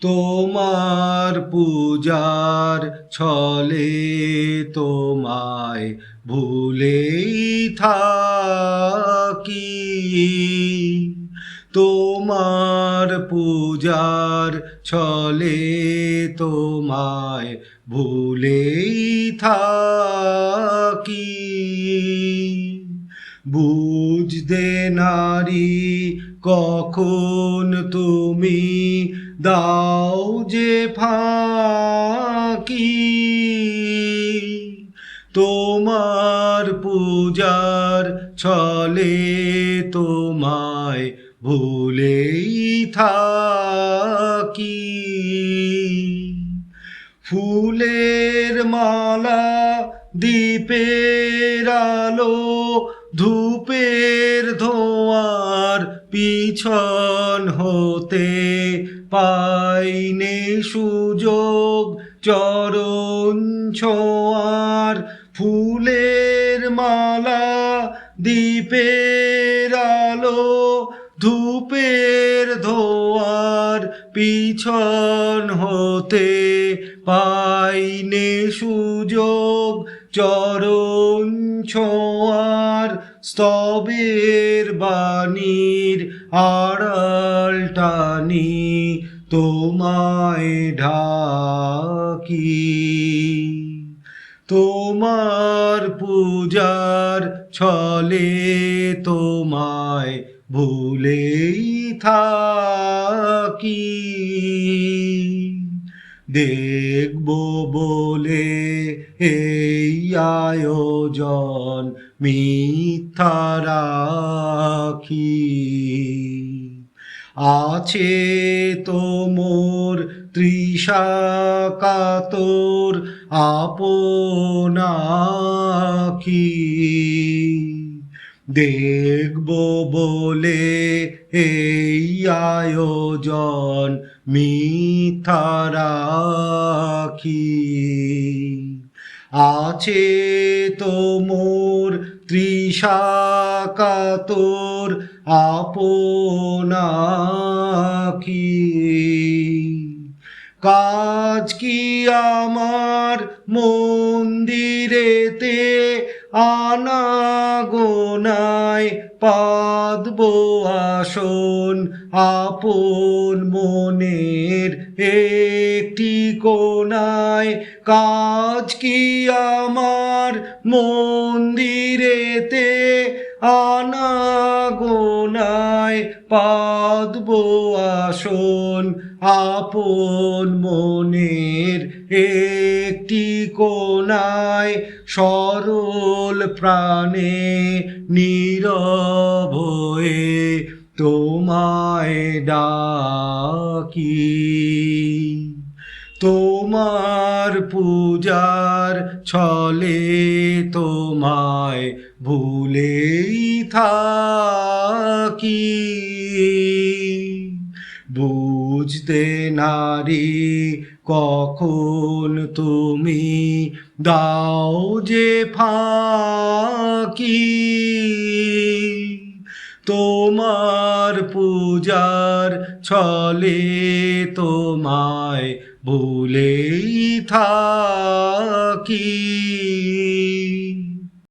তোমার পূজার ছলে তোমায় ভুলেই থাকি। তোমার পূজার ছলে তোমায় ভুলেই থাকি। বুঝতে নারী কখন তুমি দাও যে ফাঁকি। তোমার পূজার ছলে তোমায় ভুলেই থাকি। ফুলের মালা দীপের আলো ধূপের ধোঁয়ার পিছন হতে পাইনে সুযোগ চরণ ছোঁয়ার। ফুলের মালা দীপের আলো ধূপের ধোঁয়ার পিছন হতে পাইনে সুযোগ চরণ ছোঁয়ার। স্তবের বাণীর আড়াল টানি তোমায় ঢাকি। তোমার পূজার ছলে তোমায় ভুলেই থাকি। দেখব বলে এই আয়োজন মিথ্যা রাখি। আছে তো মোর তৃষা কাতর আপন আখি। দেখব বলে এই আয়োজন মিথ্যা রাখি। আছে তো মোর তৃষা কাতর আপন আখি। কাজ কি আমার মন্দিরেতে আনাগোনায় পাতব আসন আপন মনের একটি কোণায়। কাজ কি আমার মন্দিরেতে আনাগোনায় পাতব আসন আপন মনের একটি কোণায়। সরল প্রাণে নীরব হয়ে তোমায় ডাকি। তোমার পূজার ছলে তোমায় ভুলেই থাকি। বুঝতে নারী কখন তুমি দাও যে ফাঁকি। তোমার পূজার ছলে তোমায় ভুলেই থাকি।